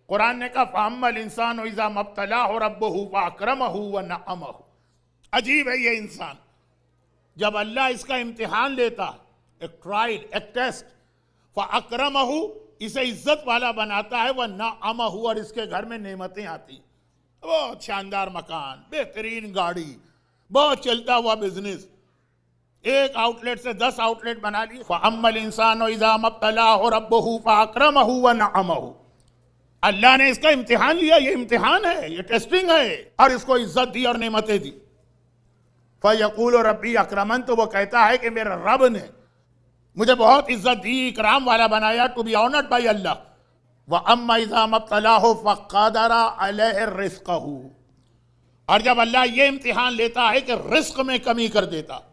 कुरान ने कहा फ़अम्मल इंसान इज़ा मब्तलाहु रब्बुहु फ़अकरमहु व नअमहु। अजीब है ये इंसान, जब अल्लाह इसका इम्तिहान लेता, एक ट्रायल, एक टेस्ट, फ़अकरमहु, इसे इज्जत वाला बनाता है, वह नअमहु, और इसके घर में नेमतें आती, बहुत शानदार मकान, बेहतरीन गाड़ी, बहुत चलता हुआ बिजनेस, एक आउटलेट से 10 आउटलेट बना ली। फ़अम्मल इंसान इज़ा मब्तलाहु रब्बुहु फ़अकरमहु व नअमहु। अल्लाह ने इसका इम्तिहान लिया, ये इम्तिहान है, ये टेस्टिंग है, और इसको इज्जत दी और नेमतें दी। फ़यक़ूलु रब्बी अक्रमन, तो वो कहता है कि मेरे रब ने मुझे बहुत इज्जत दी, इकराम वाला बनाया, टू बी ऑनर्ड बाय अल्लाह। व अम्मा इज़ा मब्तलाहु फ़क़दरा अलैहि रिज़्क़हु, और जब अल्लाह ये इम्तिहान लेता है कि रिस्क में कमी कर देता,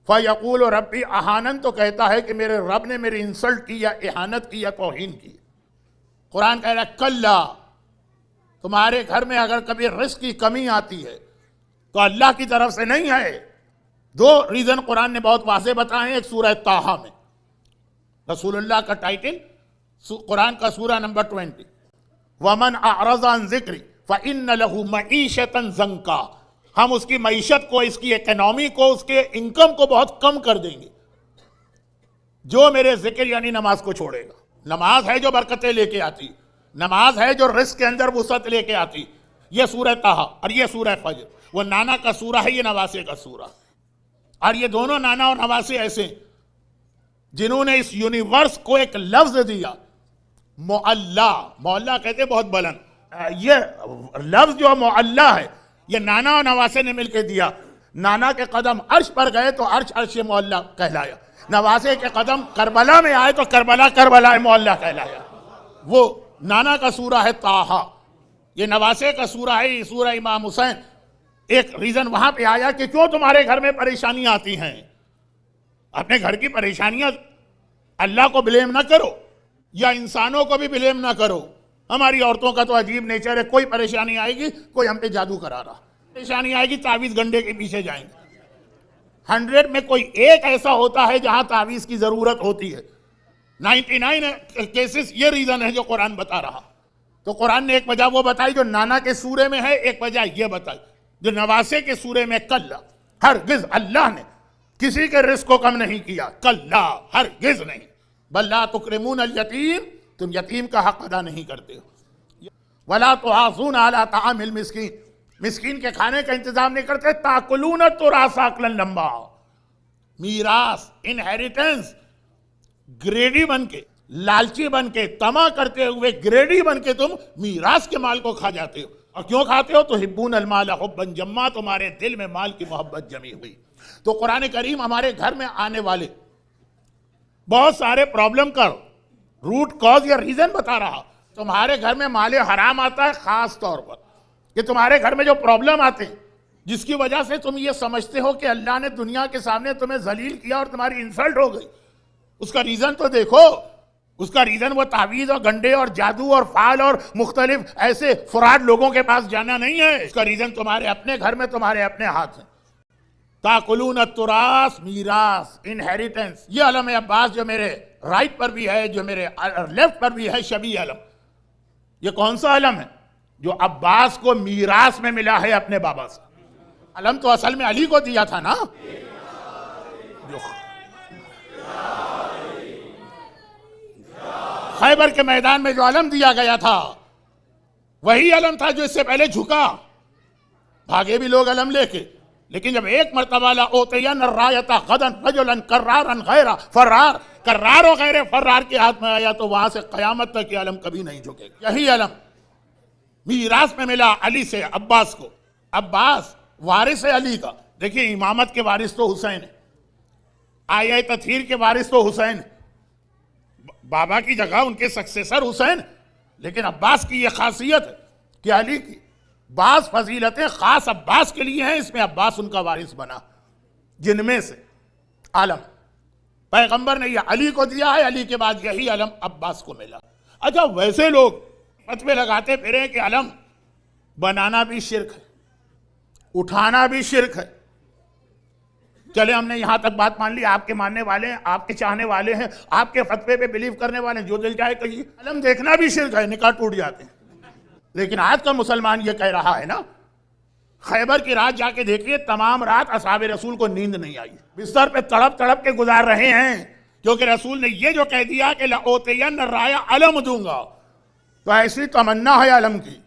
फ़यक़ूलु रब्बी अहानन, तो कहता है कि मेरे रब ने मेरी इंसल्ट की या इहानत की या तौहीन की। कुरान कह रहा है कल्ला, तुम्हारे घर में अगर कभी रिस्क की कमी आती है तो अल्लाह की तरफ से नहीं है। 2 रीजन कुरान ने बहुत वाज़ेह बताए हैं। एक सूरह ताहा में, रसूलुल्लाह का टाइटल, कुरान का सूरा नंबर 20, वमन अअरज़ अन ज़िक्री फ़इन्न लहू मईशतन ज़ंका, हम उसकी मईशत को, इसकी इकोनॉमी को, उसके इनकम को बहुत कम कर देंगे जो मेरे जिक्र यानी नमाज को छोड़ेगा। नमाज है जो बरकतें लेके आती, नमाज है जो रिस्क के अंदर वुसअत लेके आती। ये सूरह ताहा और ये सूरह फज्र, वो नाना का सूरा है, ये नवासे का सूरा। और ये दोनों नाना और नवासे ऐसे जिन्होंने इस यूनिवर्स को एक लफ्ज दिया, मुअल्ला। मुअल्ला कहते बहुत बुलंद, ये लफ्ज जो मुअल्ला है, ये नाना और नवासे ने मिलकर दिया। नाना के कदम अर्श पर गए तो अर्श अर्श मुअल्ला कहलाया, नवासे के कदम करबला में आए तो करबला करबला मुअल्ला कहलाया। वो नाना का सूरा है ताहा, ये नवासे का सूरा है, सूरा इमाम हुसैन। एक रीजन वहां पे आया कि क्यों तुम्हारे घर में परेशानियां आती हैं, अपने घर की परेशानियां अल्लाह को ब्लेम ना करो या इंसानों को भी ब्लेम ना करो। हमारी औरतों का तो अजीब नेचर है, कोई परेशानी आएगी कोई हम पे जादू करा रहा, परेशानी आएगी तावीज गंडे के पीछे जाएंगे। 100 में कोई एक ऐसा होता है जहां तावीज की जरूरत होती है। 99 केसेस ये रीजन है जो कुरान बता रहा। तो कुरान ने एक वजह वो बताई जो नाना के सूरे में है, एक वजह ये बताई जो नवासे के सूरे में। कल्ला, हरगिज अल्लाह ने किसी के रिस्क को कम नहीं किया, कल्ला हरगिज नहीं। बल्ला तुकरिमून अल यतीम, तुम यतीम का हक अदा नहीं करते हो। वला तुआज़ून अला तामिल मिस्कीन, मिस्कीन के खाने का इंतजाम नहीं करते। ताकुलून तुरास अकलन लंबा, मीरास, इनहेरिटेंस, ग्रेडी बन के, लालची बन के, तमा करते हुए ग्रेडी बन के तुम मीरास के माल को खा जाते हो। और क्यों खाते हो? तो हिब्बून अलमाल हुब्बन जम्मा, तुम्हारे दिल में माल की मोहब्बत जमी हुई। तो कुरान करीम हमारे घर में आने वाले बहुत सारे प्रॉब्लम का रूट कॉज या रीजन बता रहा। तुम्हारे घर में माल हराम आता है खास तौर पर कि तुम्हारे घर में जो प्रॉब्लम आते हैं जिसकी वजह से तुम ये समझते हो कि अल्लाह ने दुनिया के सामने तुम्हें जलील किया और तुम्हारी इंसल्ट हो गई, उसका रीजन तो देखो। उसका रीजन वो तावीज और गंडे और जादू और फाल और मुख्तलिफ ऐसे फ्रॉड लोगों के पास जाना नहीं है। इसका रीजन तुम्हारे अपने घर में, तुम्हारे अपने हाथ है। ताकुलून तुरास, मीरास, इनहेरिटेंस। ये अलम है अब्बास जो मेरे राइट पर भी है, जो मेरे लेफ्ट पर भी है, शबी अलम। ये कौन सा अलम है? जो अब्बास को मीरास में मिला है अपने बाबा से। अलम तो असल में अली को दिया था ना। जो खैबर के मैदान में जो अलम दिया गया था वही अलम था जो इससे पहले झुका। भागे भी लोग अलम लेके, लेकिन जब एक मर्तबा रायता गदन रजुलन कर्रारन गैरा फर्रार, कर्रार और गैर फर्रार के हाथ में आया तो वहां से कयामत तक ये अलम कभी नहीं झुकेगा। यही अलम मीरास में मिला अली से अब्बास को। अब्बास वारिस है अली का। देखिए, इमामत के वारिस तो हुसैन है, आया तथहीर के वारिस तो हुसैन है, बाबा की जगह उनके सक्सेसर हुसैन। लेकिन अब्बास की यह खासियत है कि अली की बास फजीलतें खास अब्बास के लिए हैं, इसमें अब्बास उनका वारिस बना। जिनमें से आलम पैगंबर ने यह अली को दिया है, अली के बाद यही अलम अब्बास को मिला। अच्छा, वैसे लोग फतवे लगाते फिरे कि अलम बनाना भी शिर्क है, उठाना भी शिर्क है। चले, हमने यहां तक बात मान ली, आपके मानने वाले हैं, आपके चाहने वाले हैं, आपके फतवे पे बिलीव करने वाले हैं, जो दिल चाहे कहिए। अलम देखना भी शिर्क है, निकाह टूट जाते हैं। लेकिन आज का मुसलमान ये कह रहा है ना, खैबर की रात जाके देखिए, तमाम रात असहाबे रसूल को नींद नहीं आई, बिस्तर पे तड़प तड़प के गुजार रहे हैं, क्योंकि रसूल ने ये जो कह दिया कि लओतियन राया अलम दूंगा, तो ऐसी तमन्ना है अलम की,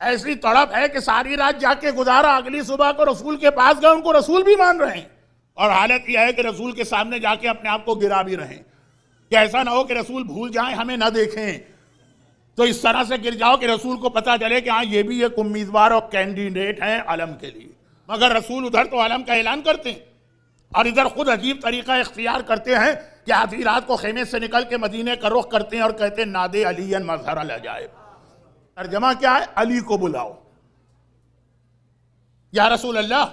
ऐसी तड़प है कि सारी रात जाके गुजारा, अगली सुबह को रसूल के पास गए, उनको रसूल भी मान रहे हैं, और हालत यह है कि रसूल के सामने जाके अपने आप को गिरा भी रहे हैं कि ऐसा ना हो कि रसूल भूल जाएं, हमें ना देखें, तो इस तरह से गिर जाओ कि रसूल को पता चले कि हाँ ये भी एक उम्मीदवार और कैंडिडेट हैं अलम के लिए। मगर रसूल उधर तो अलम का ऐलान करते हैं और इधर खुद अजीब तरीका इख्तियार करते हैं कि आधी रात को खेमे से निकल के मदीने का रुख करते हैं और कहते हैं नादे अलीयन मजहर ल जाए। तर्जमा क्या है? अली को बुलाओ। या रसूल अल्लाह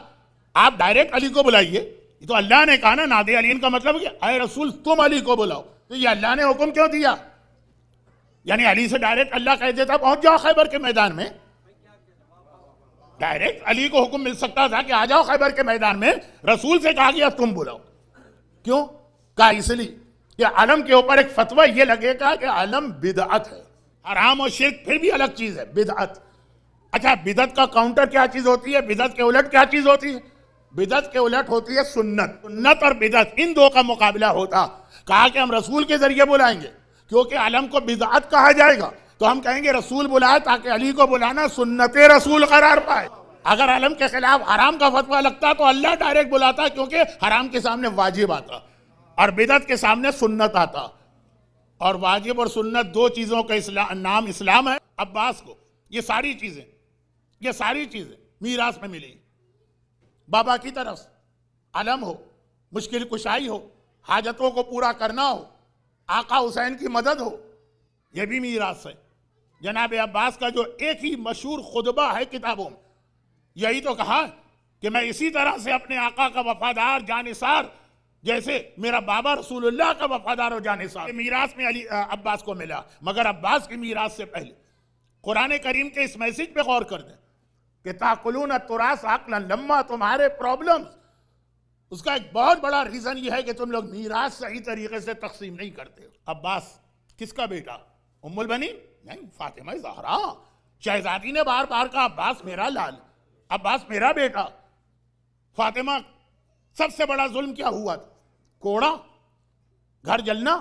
आप डायरेक्ट अली को बुलाइए, ये तो अल्लाह ने कहा ना, नादे अलीयन का मतलब क्या? अरे रसूल तुम अली को बुलाओ, तो ये अल्लाह ने हुक्म क्यों दिया? यानी अली से डायरेक्ट अल्लाह कह देता पहुंच जाओ खैबर के मैदान में, डायरेक्ट अली को हुक्म मिल सकता था कि आ जाओ खैबर के मैदान में, रसूल से कहा गया तुम बुलाओ। क्यों कहा? इसलिए कि अलम के ऊपर एक फतवा ये लगेगा कि अलम बिदअत है, हराम और शिर्क फिर भी अलग चीज है, बिदअत। अच्छा, बिदअत का काउंटर क्या चीज होती है? बिदअत के उलट क्या चीज होती है? बिदअत के उलट होती है सुन्नत। सुन्नत और बिदअत, इन दो का मुकाबला होता। कहा कि हम रसूल के जरिए बुलाएंगे, क्योंकि अलम को बिदअत कहा जाएगा, तो हम कहेंगे रसूल बुलाए ताकि अली को बुलाना सुन्नत रसूल करार पाए। अगर अलम के खिलाफ हराम का फतवा लगता तो अल्लाह डायरेक्ट बुलाता, क्योंकि हराम के सामने वाजिब आता और बिदअत के सामने सुन्नत आता, और वाजिब और सुन्नत दो चीजों का नाम इस्लाम है। अब्बास को ये सारी चीजें मीरास में मिली। बाबा की तरफ अलम हो, मुश्किल कुशाई हो, हाजतों को पूरा करना हो, आका हुसैन की मदद हो, यह भी मीरास है। जनाब अब्बास का जो एक ही मशहूर खुतबा है किताबों में, यही तो कहा कि मैं इसी तरह से अपने आका का वफादार जानिसार, जैसे मेरा बाबा रसूलुल्लाह का वफादार और जानिसार, मीरास में अली अब्बास को मिला। मगर अब्बास की मीरास से पहले कुरान करीम के इस मैसेज पे गौर कर दें कि ताकुलून तुरास अक्लन लम्मा, तुम्हारे प्रॉब्लम, उसका एक बहुत बड़ा रीजन यह है कि तुम लोग मीरास सही तरीके से तकसीम नहीं करते। अब्बास किसका बेटा? उम्मुल बनी नहीं, फातिमा ज़हरा। शहजादी ने बार बार कहा अब्बास मेरा लाल, अब्बास मेरा बेटा। फातिमा, सबसे बड़ा जुल्म क्या हुआ था? कोड़ा, घर जलना,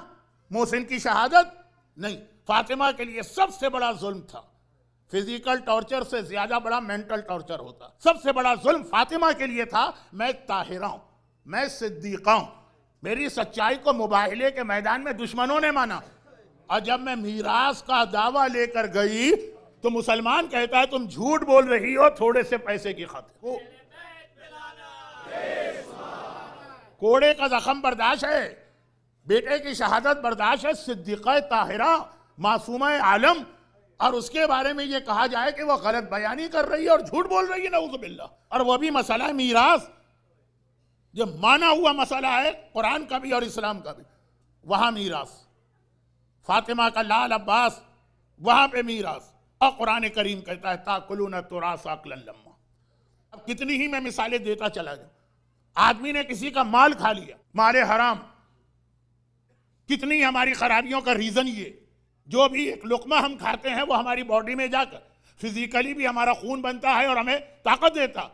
मोहसिन की शहादत? नहीं, फातिमा के लिए सबसे बड़ा जुल्म था, फिजिकल टॉर्चर से ज्यादा बड़ा मेंटल टॉर्चर होता। सबसे बड़ा जुल्म फातिमा के लिए था, मैं ताहिरा हूं, मैं सिद्दीका हूं, मेरी सच्चाई को मुबाहिले के मैदान में दुश्मनों ने माना, और जब मैं मीरास का दावा लेकर गई तो मुसलमान कहता है तुम झूठ बोल रही हो थोड़े से पैसे की खातिर। कोड़े का जख्म बर्दाश्त है, बेटे की शहादत बर्दाश्त है, सिद्दीका ताहिरा, मासूमा आलम, और उसके बारे में ये कहा जाए कि वो गलत बयानी कर रही है और झूठ बोल रही है, नऊज़ु बिल्लाह। और वो भी मसला है मीरास, जो माना हुआ मसला है कुरान का भी और इस्लाम का भी, वहां मीरास, फातिमा का लाल अब्बास, वहां पे मीरास। और कुरान करीम कहता है ताकुलून तुरास अक्लन लम्मा। अब कितनी ही मैं मिसालें देता चला जाऊं। आदमी ने किसी का माल खा लिया, माले हराम, कितनी हमारी खराबियों का रीजन ये, जो भी एक लुकमा हम खाते हैं वो हमारी बॉडी में जाकर फिजिकली भी हमारा खून बनता है और हमें ताकत देता,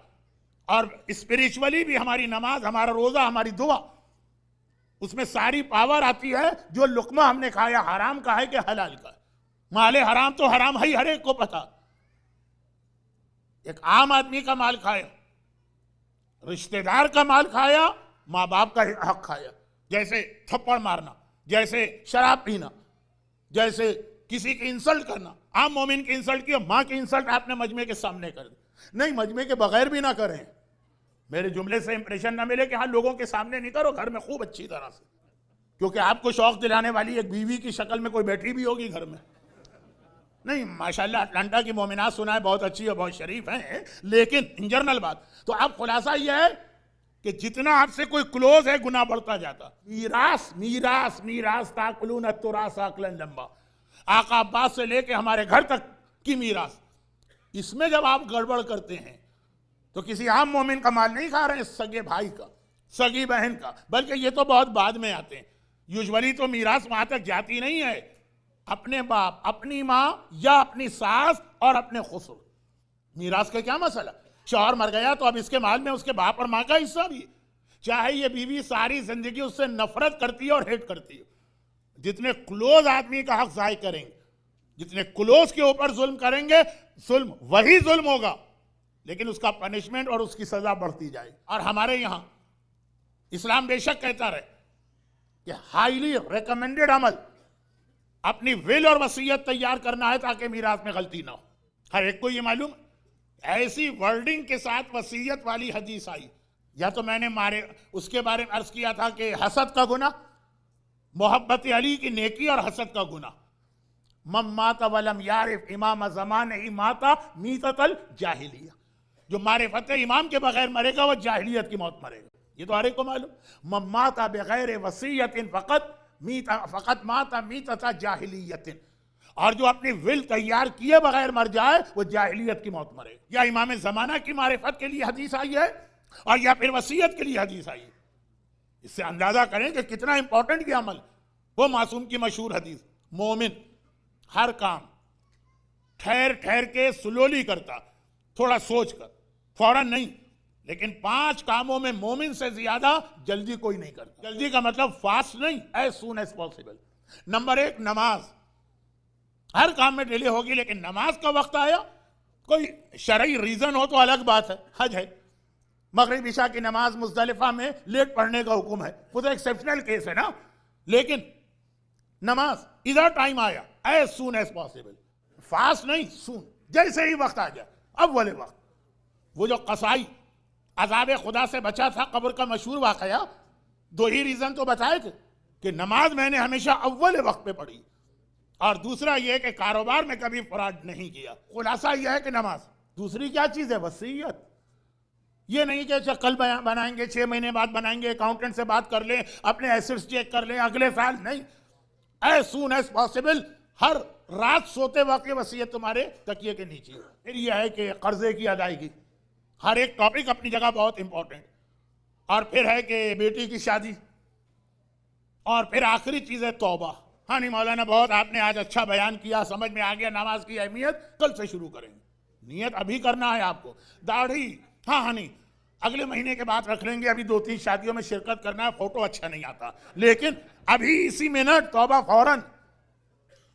और स्पिरिचुअली भी हमारी नमाज, हमारा रोजा, हमारी दुआ, उसमें सारी पावर आती है। जो लुकमा हमने खाया हराम का है कि हलाल का है? माले हराम तो हराम है ही, हर एक को पता। एक आम आदमी का माल खाया, रिश्तेदार का माल खाया, माँ बाप का हक खाया, जैसे थप्पड़ मारना, जैसे शराब पीना, जैसे किसी की इंसल्ट करना। आम मोमिन की इंसल्ट की, माँ की इंसल्ट आपने मजमे के सामने कर दी। नहीं, मजमे के बगैर भी ना करें, मेरे जुमले से इंप्रेशन ना मिले कि हाँ लोगों के सामने नहीं करो, घर में खूब अच्छी तरह से, क्योंकि आपको शौक दिलाने वाली एक बीवी की शक्ल में कोई बैठी भी होगी घर में। नहीं, माशाल्लाह अटलांटा की मोमिनात सुना है, बहुत अच्छी और बहुत शरीफ हैं, लेकिन इन जनरल बात तो अब खुलासा यह है कि जितना आपसे कोई क्लोज है गुनाह बढ़ता जाता। मीरास मीरास मीरास ताकुलून तुरास अक्लन लम्बा, आका अब्बास से लेके हमारे घर तक की मीरास, इसमें जब आप गड़बड़ करते हैं तो किसी आम मोमिन का माल नहीं खा रहे हैं, सगे भाई का, सगी बहन का, बल्कि ये तो बहुत बाद में आते हैं। यूजुअली तो मीरास वहां तक जाती नहीं है, अपने बाप, अपनी माँ या अपनी सास और अपने खुसर। मीरास का क्या मसला? शौहर मर गया तो अब इसके माल में उसके बाप और माँ का हिस्सा भी, चाहे ये बीवी सारी जिंदगी उससे नफरत करती है और हेट करती है। जितने क्लोज आदमी का हक जाय करेंगे, जितने क्लोज के ऊपर जुल्म करेंगे, जुल्म वही जुल्म होगा, लेकिन उसका पनिशमेंट और उसकी सजा बढ़ती जाएगी। और हमारे यहां इस्लाम बेशक कहता रहे कि हाईली रिकमेंडेड अमल अपनी विल और वसीयत तैयार करना है ताकि मीरास में गलती ना हो। हर एक को ये मालूम, ऐसी वर्डिंग के साथ वसीयत वाली हदीस आई, या तो मैंने मारे उसके बारे में अर्ज किया था कि हसद का गुना, मोहब्बत अली की नेकी और हसद का गुना। मम माता वलम यारिफ इमाम ज़मान ही माता मीततल जाहिलिया, जो मारिफत इमाम के बगैर मरेगा वह जाहिलियत की मौत मरेगा। ये तो हर एक को मालूम। मम माता बगैर वसीयतिन फ़क़त माता मीतता जाहिलियतिन, और जो अपनी विल तैयार किए बगैर मर जाए वो जाहिलियत की मौत मरेगा। या इमाम ज़माना की मारिफत के लिए हदीस आई है और या फिर वसीयत के लिए हदीस आई है। इससे अंदाजा करें कि कितना इंपॉर्टेंट ये अमल। वो मासूम की मशहूर हदीस, मोमिन हर काम ठहर ठहर के स्लोली करता, थोड़ा सोच कर, फौरन नहीं, लेकिन 5 कामों में मोमिन से ज्यादा जल्दी कोई नहीं करता। जल्दी का मतलब फास्ट नहीं, as soon as possible. Number 1 नमाज। हर काम में डिले होगी, लेकिन नमाज का वक्त आया, कोई शरई रीजन हो तो अलग बात है, हज है, मगरिब इशा की नमाज मुज़दलिफा में लेट पढ़ने का हुक्म है, वो तो एक्सेप्शनल केस है ना, लेकिन नमाज इधर टाइम आया, as soon as possible, fast नहीं, सून, जैसे ही वक्त आ जाए, अब वाले वक्त। वो जो कसाई अजाब खुदा से बचा था, कब्र का मशहूर वाकया, 2 ही रीजन तो बताए थे कि नमाज मैंने हमेशा अव्वल वक्त पे पढ़ी, और दूसरा यह कि कारोबार में कभी फ्रॉड नहीं किया। खुलासा यह है कि नमाज। दूसरी क्या चीज है? वसीयत। ये नहीं कि अच्छा कल बनाएंगे, 6 महीने बाद बनाएंगे, अकाउंटेंट से बात कर लें, अपने एसेट्स चेक कर लें, अगले साल नहीं, एज सून एज पॉसिबल। हर रात सोते वक्त ये वसीयत तुम्हारे तकिए के नीचे। फिर यह है कि कर्जे की अदायगी। हर एक टॉपिक अपनी जगह बहुत इंपॉर्टेंट। और फिर है कि बेटी की शादी, और फिर आखिरी चीज है तौबा। हाँ नहीं मौलाना, बहुत आपने आज अच्छा बयान किया, समझ में आ गया नमाज की अहमियत, कल से शुरू करेंगे। नियत अभी करना है आपको। दाढ़ी हाँ नहीं, अगले महीने के बाद रख लेंगे, अभी 2-3 शादियों में शिरकत करना है, फोटो अच्छा नहीं आता, लेकिन अभी इसी मिनट तौबा फौरन।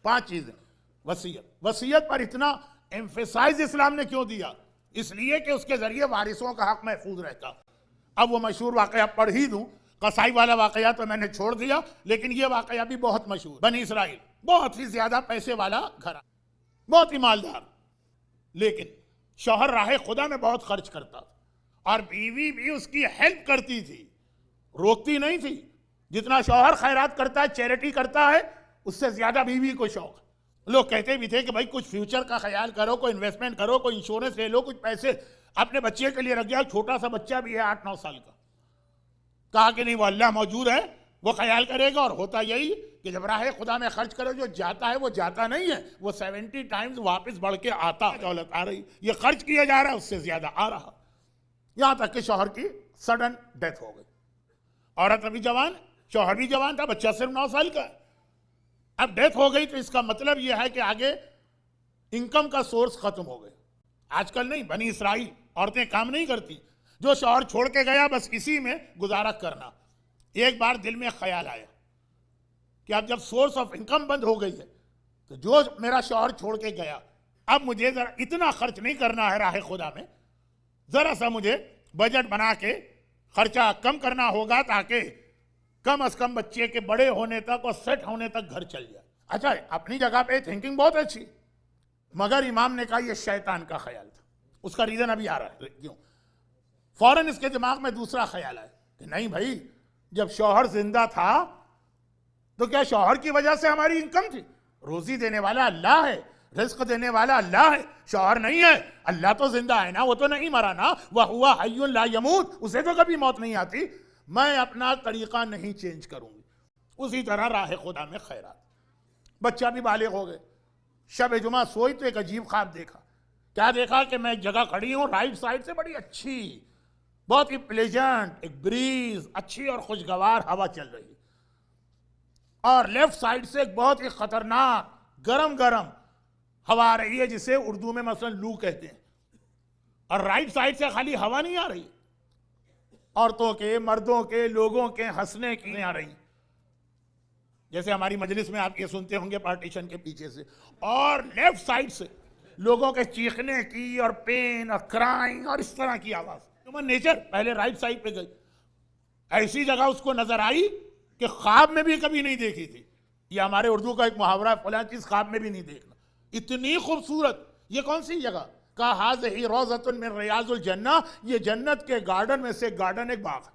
5 चीजें। वसीयत। वसीयत पर इतना एम्फेसाइज इस्लाम ने क्यों दिया? इसलिए कि उसके जरिए वारिसों का हक महफूज रहता। अब वो मशहूर वाकया पढ़ ही दूं, कसाई वाला वाकया तो मैंने छोड़ दिया, लेकिन ये वाकया भी बहुत मशहूर। बनी इसराइल, बहुत ही ज्यादा पैसे वाला घर, बहुत ही मालदार, लेकिन शौहर राह खुदा में बहुत खर्च करता था, और बीवी भी उसकी हेल्प करती थी, रोकती नहीं थी। जितना शौहर खैरात करता है, चैरिटी करता है, उससे ज्यादा बीवी को शौक। लोग कहते भी थे कि भाई कुछ फ्यूचर का ख्याल करो, कोई इन्वेस्टमेंट करो, कोई इंश्योरेंस ले लो, कुछ पैसे अपने बच्चे के लिए रख जाओ। छोटा सा बच्चा भी है 8-9 साल का। कहा कि नहीं, वो अल्लाह मौजूद है, वो ख्याल करेगा। और होता यही कि जब राह खुदा में खर्च करो, जो जाता है वो जाता नहीं है, वो 70 टाइम्स वापस बढ़ के आता है। दौलत आ रही, ये खर्च किया जा रहा है, उससे ज्यादा आ रहा। यहां तक कि शौहर की सडन डेथ हो गई। औरत अभी जवान, शौहर भी जवान था, बच्चा सिर्फ 9 साल का। अब डेथ हो गई तो इसका मतलब यह है कि आगे इनकम का सोर्स खत्म हो गया। आजकल नहीं, बनी इसराइल औरतें काम नहीं करती, जो शौहर छोड़ के गया बस इसी में गुजारा करना। एक बार दिल में ख्याल आया कि अब जब सोर्स ऑफ इनकम बंद हो गई है, तो जो मेरा शौहर छोड़ के गया, अब मुझे जरा इतना खर्च नहीं करना है राह खुदा में, जरा सा मुझे बजट बना के खर्चा कम करना होगा, ताकि कम से कम बच्चे के बड़े होने तक और सेट होने तक घर चल जाए। अच्छा, अपनी जगह पे थिंकिंग बहुत अच्छी, मगर इमाम ने कहा यह शैतान का ख्याल था। उसका रीजन अभी आ रहा है क्यों। फौरन इसके दिमाग में दूसरा ख्याल आया कि नहीं भाई, जब शौहर जिंदा था तो क्या शौहर की वजह से हमारी इनकम थी? रोजी देने वाला अल्लाह है, रिस्क देने वाला अल्लाह है, शौहर नहीं है। अल्लाह तो जिंदा है ना, वो तो नहीं मरा ना, वह हुआ हय्युन ला यमूत, उसे तो कभी मौत नहीं आती। मैं अपना तरीका नहीं चेंज करूंगी। उसी तरह राह खुदा में खैरात। बच्चा भी बालिग हो गए। शब जुमा सोई तो एक अजीब ख्वाब देखा। क्या देखा कि मैं एक जगह खड़ी हूं, राइट साइड से बड़ी अच्छी, बहुत ही प्लेजेंट एक ब्रीज, अच्छी और खुशगवार हवा चल रही, और लेफ्ट साइड से एक बहुत ही खतरनाक गरम गरम हवा आ रही है, जिसे उर्दू में मसलन लू कहते हैं, और राइट साइड से खाली हवा नहीं आ रही, औरतों के, मर्दों के, लोगों के हंसने की आ रही, जैसे हमारी मजलिस में आप ये सुनते होंगे पार्टीशन के पीछे से, और लेफ्ट साइड से लोगों के चीखने की और पेन और क्राइंग और इस तरह की आवाज। ह्यूमन नेचर पहले राइट साइड पे गई, ऐसी जगह उसको नजर आई कि ख्वाब में भी कभी नहीं देखी थी। ये हमारे उर्दू का एक मुहावरा, फला चीज ख्वाब में भी नहीं देखना। इतनी खूबसूरत, ये कौन सी जगह का हाज ही रोज़तुन मिन रियाजुल जन्ना, ये जन्नत के गार्डन में से गार्डन, एक बाग,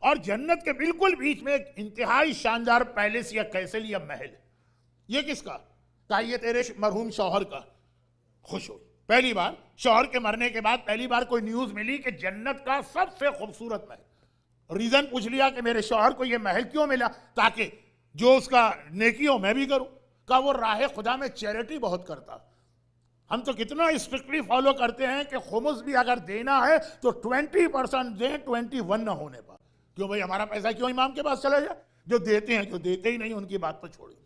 और जन्नत के बिल्कुल बीच में एक इंतहाई शानदार पैलेस या कैसल या महल। ये किसका? कहा ये तेरे मरहूम शौहर का। खुश हो, पहली बार शौहर के मरने के बाद पहली बार कोई न्यूज मिली कि जन्नत का सबसे खूबसूरत महल। रीजन पूछ लिया कि मेरे शौहर को यह महल क्यों मिला, ताकि जो उसका नेकी हो मैं भी करूं। का वो राह खुदा में चैरिटी बहुत करता। हम तो कितना स्ट्रिक्टली फॉलो करते हैं कि खुमुस भी अगर देना है तो 20% दें, 21 न होने पर। क्यों भाई, हमारा पैसा क्यों इमाम के पास चला जाए? जो देते हैं, जो देते ही नहीं उनकी बात तो छोड़िए।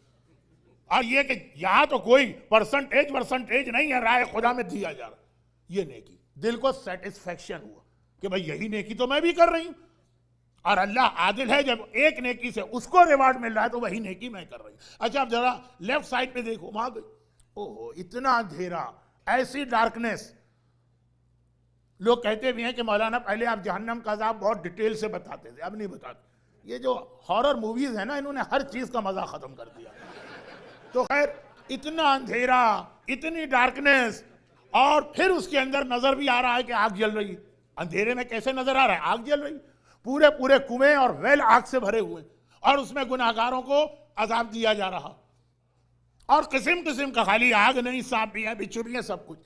और ये कि यहां तो कोई परसेंटेज नहीं है, राह खुदा में दिया जा रहा। ये नेकी, दिल को सेटिस्फेक्शन हुआ कि भाई यही नेकी तो मैं भी कर रही हूं, और अल्लाह आदिल है, जब एक नेकी से उसको रिवार्ड मिल रहा है तो वही नेकी मैं कर रही हूं। अच्छा, अब जरा लेफ्ट साइड पे देखो, वहां गई, ओहो इतना अंधेरा, ऐसी डार्कनेस। लोग कहते भी हैं कि मौलाना पहले आप जहन्नम का अज़ाब बहुत डिटेल से बताते थे, अब नहीं बताते। ये जो हॉरर मूवीज है ना, इन्होंने हर चीज का मजा खत्म कर दिया। तो खैर, इतना अंधेरा, इतनी डार्कनेस, और फिर उसके अंदर नजर भी आ रहा है कि आग जल रही। अंधेरे में कैसे नजर आ रहा है? आग जल रही, पूरे पूरे कुएं और वेल आग से भरे हुए, और उसमें गुनाहगारों को अजाब दिया जा रहा, और किस्म किस्म का, खाली आग नहीं, सांप भी है, बिच्छू भी है, सब कुछ।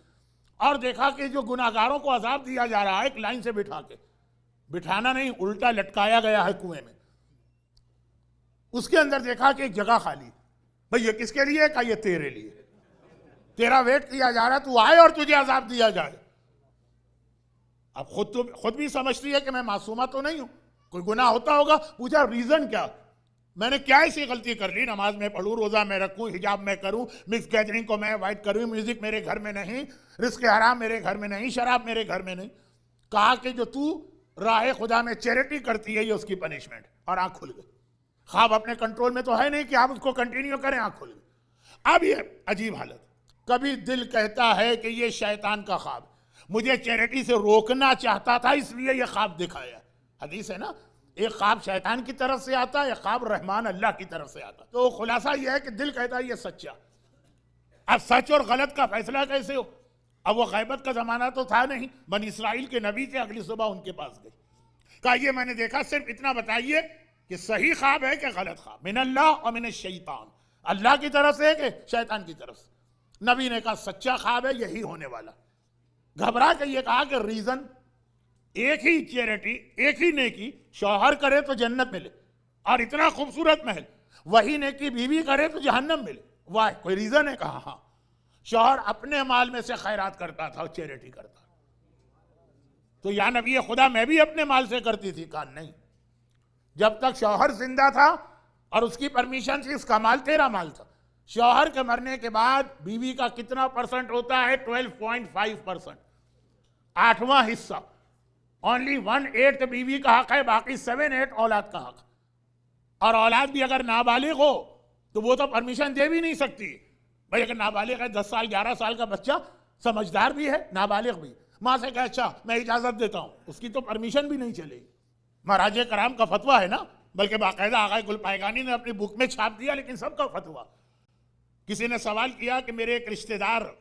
और देखा कि जो गुनाहगारों को अजाब दिया जा रहा है, एक लाइन से बिठा के, बिठाना नहीं, उल्टा लटकाया गया है कुएं में। उसके अंदर देखा कि एक जगह खाली। भाई ये किसके लिए? का ये तेरे लिए, तेरा वेट किया जा रहा है, तू आए और तुझे अजाब दिया जाए। अब खुद भी समझती है कि मैं मासूमा तो नहीं हूं, कोई गुनाह होता होगा। पूछा रीजन क्या, मैंने क्या ऐसी गलती कर ली? नमाज में पढ़ूं, रोजा में रखूं, हिजाब में करूं, मिक्स गैदरिंग को मैं अवॉइड करूं, म्यूजिक मेरे घर में नहीं, रिस्क हराम मेरे घर में नहीं, शराब मेरे घर में नहीं। कहा कि जो तू राह खुदा में चैरिटी करती है, ये उसकी पनिशमेंट। और आंख खुल गई। ख्वाब अपने कंट्रोल में तो है नहीं कि आप उसको कंटिन्यू करें, आंख खुल गई। अब ये अजीब हालत, कभी दिल कहता है कि ये शैतान का ख्वाब, मुझे चैरिटी से रोकना चाहता था इसलिए ये ख्वाब दिखाया। हदीस है ना, एक ख्वाब शैतान की तरफ से आता है, एक ख्वाब रहमान अल्लाह की तरफ से आता। तो खुलासा यह है कि दिल कहता है ये सच्चा। अब सच और गलत का फैसला कैसे हो? अब वो गैबत का जमाना तो था नहीं, बनी इसराइल के नबी थे, अगली सुबह उनके पास गए, कहा ये मैंने देखा, सिर्फ इतना बताइए कि सही ख्वाब है कि गलत ख्वाब, मिन अल्लाह और मिन शैतान, अल्लाह की तरफ से है कि शैतान की तरफ से। नबी ने कहा सच्चा ख्वाब है, यही होने वाला। घबरा के ये कहा कि रीजन एक ही चैरिटी, एक ही नेकी शौहर करे तो जन्नत मिले, और इतना खूबसूरत महल, वही नेकी बीवी करे तो जहन्नम मिले। वाह, कोई रीजन है? कहा हाँ, शौहर अपने माल में से खैरात करता था और चैरिटी करता। तो या नबी खुदा, मैं भी अपने माल से करती थी? कहा नहीं, जब तक शौहर जिंदा था और उसकी परमिशन से, इसका माल तेरा माल था। शौहर के मरने के बाद बीवी का कितना परसेंट होता है? 12.5%, 8वां हिस्सा। ओनली 1/8 बीवी का हक है, बाकी 7/8 औलाद का हक। और औलाद भी अगर नाबालिग हो तो वो तो परमिशन दे भी नहीं सकती। भाई अगर नाबालिग है, 10 साल 11 साल का बच्चा, समझदार भी है, नाबालिग भी, माँ से कहे अच्छा मैं इजाजत देता हूं, उसकी तो परमिशन भी नहीं चलेगी। महाराज कराम का फतवा है ना, बल्कि बाकायदा आगा गुल पायगानी ने अपनी बुक में छाप दिया, लेकिन सबका फतवा। किसी ने सवाल किया कि मेरे एक रिश्तेदार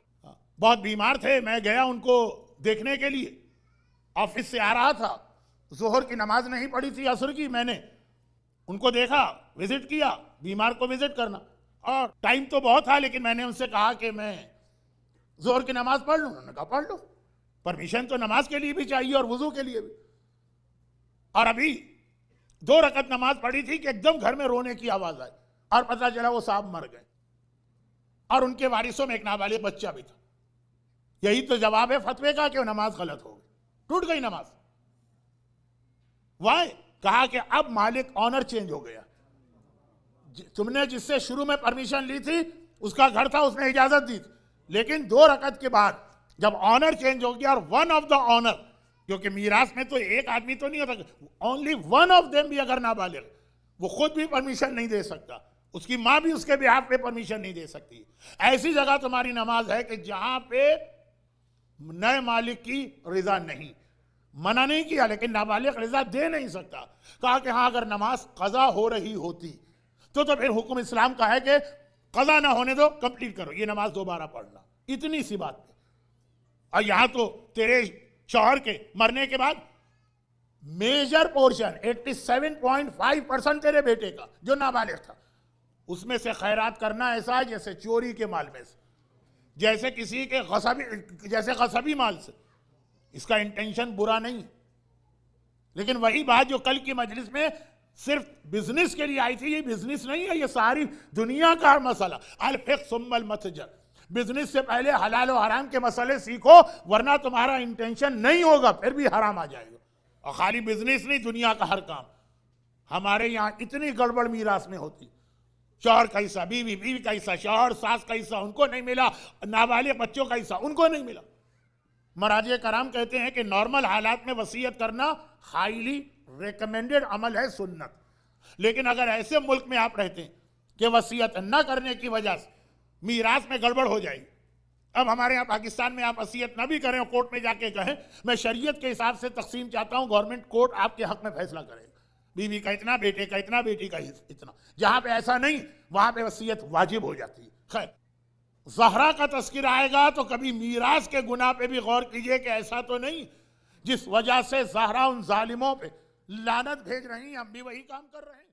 बहुत बीमार थे, मैं गया उनको देखने के लिए, ऑफिस से आ रहा था, जोहर की नमाज नहीं पढ़ी थी, असर की, मैंने उनको देखा, विजिट किया, बीमार को विजिट करना, और टाइम तो बहुत था, लेकिन मैंने उनसे कहा कि मैं जोहर की नमाज पढ़ लूं। उन्होंने कहा पढ़ लो, परमिशन तो नमाज के लिए भी चाहिए और वुजू के लिए भी। और अभी 2 रकत नमाज पढ़ी थी कि एकदम घर में रोने की आवाज आई, और पता चला वो साहब मर गए, और उनके वारिसों में एक नाबालिग बच्चा भी था। यही तो जवाब है फतवे का कि वो नमाज गलत हो गई, टूट गई नमाज। वाह, कहा कि अब मालिक ऑनर चेंज हो गया, तुमने जिससे शुरू में परमिशन ली थी उसका घर था, उसने इजाजत दी थी, लेकिन 2 रकत के बाद जब ऑनर चेंज हो गया और वन ऑफ द ऑनर, क्योंकि मीरास में तो एक आदमी तो नहीं होता, ओनली वन ऑफ देम भी अगर नाबालिग, वो खुद भी परमिशन नहीं दे सकता, उसकी मां भी उसके बिहाफ पे परमिशन नहीं दे सकती, ऐसी जगह तुम्हारी नमाज है कि जहां पे नए मालिक की रिजा नहीं, मना नहीं किया लेकिन नाबालिग रिजा दे नहीं सकता। कहा कि हाँ अगर नमाज कजा हो रही होती तो फिर हुक्म इस्लाम का है कि कजा ना होने दो, कंप्लीट करो, ये नमाज दोबारा पढ़ना, इतनी सी बात पे। और यहां तो तेरे शौहर के मरने के बाद मेजर पोर्शन 87.5% तेरे बेटे का जो नाबालिग था, उसमें से खैरात करना ऐसा है जैसे चोरी के माल में से, जैसे किसी के गसबी माल से। इसका इंटेंशन बुरा नहीं, लेकिन वही बात जो कल की मजलिस में सिर्फ बिजनेस के लिए आई थी, ये बिजनेस नहीं है, ये सारी दुनिया का मसला। अल फिक़्ह सुम्मल मतजर, बिजनेस से पहले हलाल और हराम के मसले सीखो, वरना तुम्हारा इंटेंशन नहीं होगा, फिर भी हराम आ जाएगा। और खाली बिजनेस नहीं, दुनिया का हर काम। हमारे यहाँ इतनी गड़बड़ मीरास में होती, शौहर का हिस्सा बीवी, बीवी का हिस्सा शौहर, सास का हिस्सा उनको नहीं मिला, नाबालिग बच्चों का हिस्सा उनको नहीं मिला। मराजे कराम कहते हैं कि नॉर्मल हालात में वसीयत करना हाईली रिकमेंडेड अमल है, सुन्नत। लेकिन अगर ऐसे मुल्क में आप रहते हैं कि वसीयत न करने की वजह से मीरास में गड़बड़ हो जाएगी, अब हमारे यहाँ पाकिस्तान में आप वसीयत न भी करें और कोर्ट में जाके कहें मैं शरीयत के हिसाब से तकसीम चाहता हूँ, गवर्नमेंट कोर्ट आपके हक में फैसला करेगा, बीवी का इतना, बेटे का इतना, बेटी का इतना। जहां पे ऐसा नहीं, वहां पे वसीयत वाजिब हो जाती है। खैर, ज़हरा का तस्किरा आएगा तो कभी मीरास के गुनाह पे भी गौर कीजिए कि ऐसा तो नहीं जिस वजह से ज़हरा उन जालिमों पे लानत भेज रही, हम भी वही काम कर रहे हैं।